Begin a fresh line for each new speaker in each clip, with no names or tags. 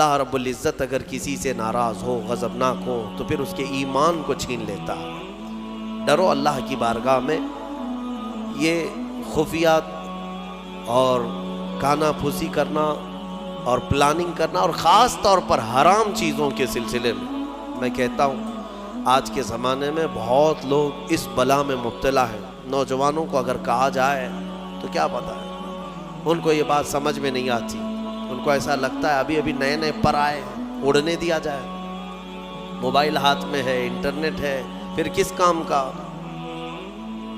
اللہ رب العزت اگر کسی سے ناراض ہو، غضبناک ہو، تو پھر اس کے ایمان کو چھین لیتا۔ ڈرو اللہ کی بارگاہ میں۔ یہ خفیات اور کانا پھوسی کرنا اور پلاننگ کرنا، اور خاص طور پر حرام چیزوں کے سلسلے میں کہتا ہوں آج کے زمانے میں بہت لوگ اس بلا میں مبتلا ہیں۔ نوجوانوں کو اگر کہا جائے تو کیا پتہ ہے، ان کو یہ بات سمجھ میں نہیں آتی۔ ان کو ایسا لگتا ہے ابھی نئے نئے پر آئے ہیں، اڑنے دیا جائے۔ موبائل ہاتھ میں ہے، انٹرنیٹ ہے، پھر کس کام کا؟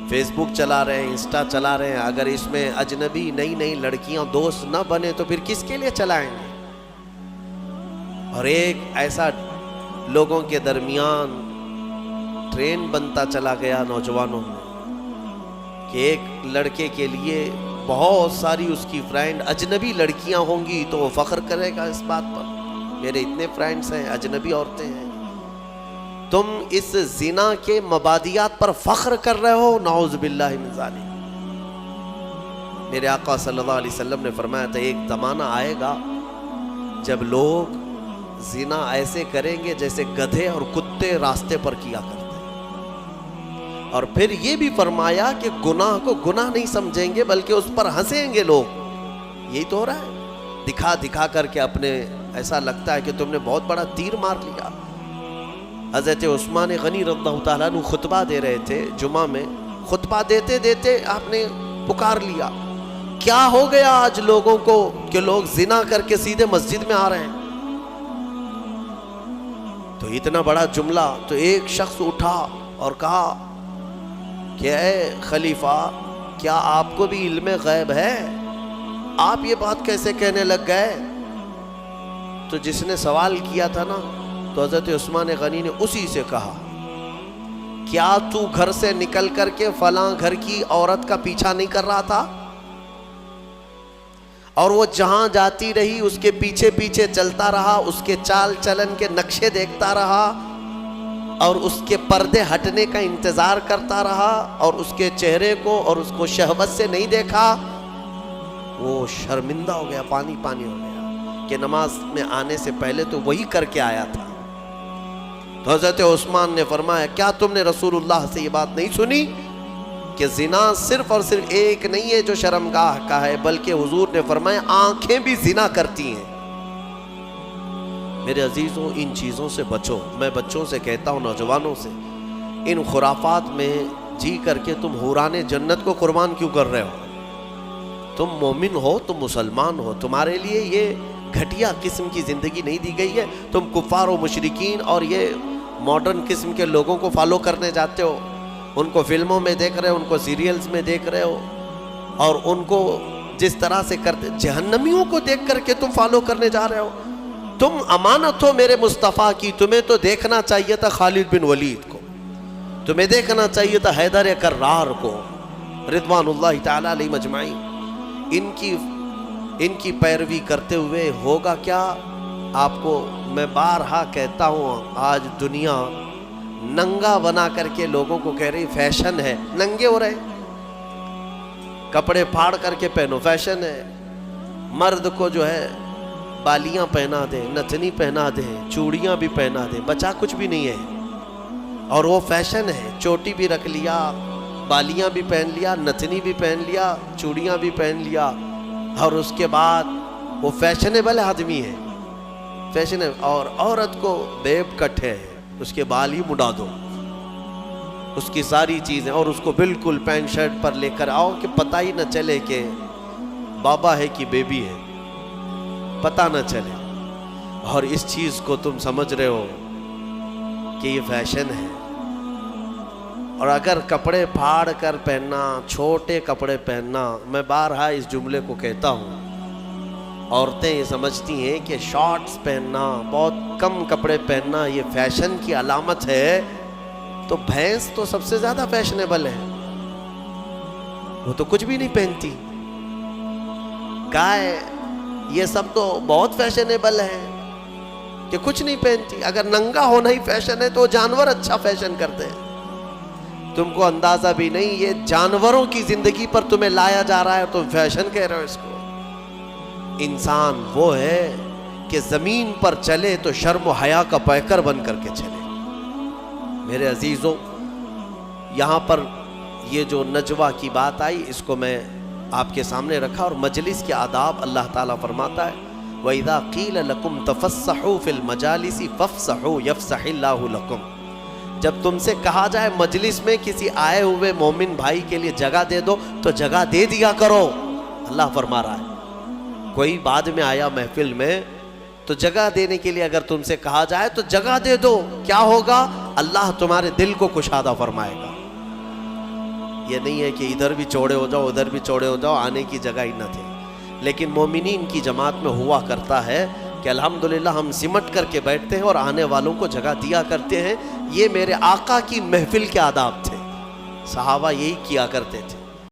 فیس بک چلا رہے ہیں، انسٹا چلا رہے ہیں، اگر اس میں اجنبی نئی نئی لڑکیاں دوست نہ بنے تو پھر کس کے لیے چلائیں گے؟ اور ایک ایسا لوگوں کے درمیان ٹرین بنتا چلا گیا نوجوانوں میں کہ ایک لڑکے کے لیے بہت ساری اس کی فرینڈ اجنبی لڑکیاں ہوں گی تو وہ فخر کرے گا اس بات پر، میرے اتنے فرینڈز ہیں، اجنبی عورتیں ہیں۔ تم اس زنا کے مبادیات پر فخر کر رہے ہو، نعوذ باللہ من ذالک۔ میرے آقا صلی اللہ علیہ وسلم نے فرمایا تھا ایک زمانہ آئے گا جب لوگ زنا ایسے کریں گے جیسے گدھے اور کتے راستے پر کیا کرتے ہیں، اور پھر یہ بھی فرمایا کہ گناہ کو گناہ نہیں سمجھیں گے بلکہ اس پر ہنسیں گے لوگ۔ یہی تو ہو رہا ہے، دکھا دکھا کر کے اپنے ایسا لگتا ہے کہ تم نے بہت بڑا تیر مار لیا۔ حضرت عثمان غنی رضی اللہ تعالیٰ عنہ خطبہ دے رہے تھے جمعہ میں، خطبہ دیتے دیتے آپ نے پکار لیا، کیا ہو گیا آج لوگوں کو کہ لوگ زنا کر کے سیدھے مسجد میں آ رہے ہیں؟ تو اتنا بڑا جملہ، تو ایک شخص اٹھا اور کہا کہ اے خلیفہ، کیا آپ کو بھی علم غیب ہے؟ آپ یہ بات کیسے کہنے لگ گئے؟ تو جس نے سوال کیا تھا نا، تو حضرت عثمان غنی نے اسی سے کہا، کیا تو گھر سے نکل کر کے فلاں گھر کی عورت کا پیچھا نہیں کر رہا تھا؟ اور وہ جہاں جاتی رہی اس کے پیچھے پیچھے چلتا رہا، اس کے چال چلن کے نقشے دیکھتا رہا، اور اس کے پردے ہٹنے کا انتظار کرتا رہا، اور اس کے چہرے کو اور اس کو شہوت سے نہیں دیکھا؟ وہ شرمندہ ہو گیا، پانی پانی ہو گیا کہ نماز میں آنے سے پہلے تو وہی کر کے آیا تھا۔ تو حضرت عثمان نے فرمایا، کیا تم نے رسول اللہ سے یہ بات نہیں سنی کہ زنا صرف اور صرف ایک نہیں ہے جو شرمگاہ کا ہے، بلکہ حضور نے فرمایا آنکھیں بھی زنا کرتی ہیں۔ میرے عزیزوں، ان چیزوں سے بچو۔ میں بچوں سے کہتا ہوں، نوجوانوں سے، ان خرافات میں جی کر کے تم حوران جنت کو قربان کیوں کر رہے ہو؟ تم مومن ہو، تم مسلمان ہو، تمہارے لیے یہ گھٹیا قسم کی زندگی نہیں دی گئی ہے۔ تم کفار و مشرکین اور یہ ماڈرن قسم کے لوگوں کو فالو کرنے جاتے ہو، ان کو فلموں میں دیکھ رہے ہو، ان کو سیریلز میں دیکھ رہے ہو، اور ان کو جس طرح سے کرتے، جہنمیوں کو دیکھ کر کے تم فالو کرنے جا رہے ہو۔ تم امانت ہو میرے مصطفیٰ کی، تمہیں تو دیکھنا چاہیے تھا خالد بن ولید کو، تمہیں دیکھنا چاہیے تھا حیدر کرار کو، رضوان اللہ تعالی علیہ مجمعین۔ ان کی پیروی کرتے ہوئے ہوگا کیا؟ آپ کو میں بارہا کہتا ہوں، آج دنیا ننگا بنا کر کے لوگوں کو کہہ رہی فیشن ہے، ننگے ہو رہے، کپڑے پھاڑ کر کے پہنو، فیشن ہے۔ مرد کو جو ہے بالیاں پہنا دیں، نتنی پہنا دیں، چوڑیاں بھی پہنا دیں، بچا کچھ بھی نہیں ہے، اور وہ فیشن ہے۔ چوٹی بھی رکھ لیا، بالیاں بھی پہن لیا، نتنی بھی پہن لیا، چوڑیاں بھی پہن لیا، اور اس کے بعد وہ فیشنیبل آدمی ہے، فیشن ہے۔ اور عورت کو بیب کٹ ہے، اس کے بال ہی مڈا دو، اس کی ساری چیزیں، اور اس کو بالکل پینٹ شرٹ پر لے کر آؤ کہ پتہ ہی نہ چلے کہ بابا ہے کہ بیبی ہے، پتہ نہ چلے۔ اور اس چیز کو تم سمجھ رہے ہو کہ یہ فیشن ہے۔ اور اگر کپڑے پھاڑ کر پہننا، چھوٹے کپڑے پہننا، میں بارہا اس جملے کو کہتا ہوں، عورتیں یہ سمجھتی ہیں کہ شارٹس پہننا، بہت کم کپڑے پہننا یہ فیشن کی علامت ہے، تو بھینس تو سب سے زیادہ فیشنیبل ہے، وہ تو کچھ بھی نہیں پہنتی۔ گائے، یہ سب تو بہت فیشنیبل ہے کہ کچھ نہیں پہنتی۔ اگر ننگا ہونا ہی فیشن ہے تو جانور اچھا فیشن کرتے ہیں، تم کو اندازہ بھی نہیں، یہ جانوروں کی زندگی پر تمہیں لایا جا رہا ہے، تم فیشن کہہ رہے ہو اس کو۔ انسان وہ ہے کہ زمین پر چلے تو شرم و حیا کا پیکر بن کر کے چلے۔ میرے عزیزوں، یہاں پر یہ جو نجوہ کی بات آئی اس کو میں آپ کے سامنے رکھا، اور مجلس کے آداب اللہ تعالیٰ فرماتا ہے وَإِذَا قِيلَ لَكُمْ تَفَسَّحُوا فِي الْمَجَالِسِ فَافْسَحُوا يَفْسَحِ اللَّهُ لَكُمْ، جب تم سے کہا جائے مجلس میں کسی آئے ہوئے مومن بھائی کے لیے جگہ دے دو تو جگہ دے دیا کرو۔ اللہ فرما رہا ہے کوئی بعد میں آیا محفل میں تو جگہ دینے کے لیے اگر تم سے کہا جائے تو جگہ دے دو، کیا ہوگا؟ اللہ تمہارے دل کو کشادہ فرمائے گا۔ یہ نہیں ہے کہ ادھر بھی چوڑے ہو جاؤ ادھر بھی چوڑے ہو جاؤ، آنے کی جگہ ہی نہ تھے۔ لیکن مومنین کی جماعت میں ہوا کرتا ہے کہ الحمدللہ ہم سمٹ کر کے بیٹھتے ہیں اور آنے والوں کو جگہ دیا کرتے ہیں۔ یہ میرے آقا کی محفل کے آداب تھے، صحابہ یہی کیا کرتے تھے۔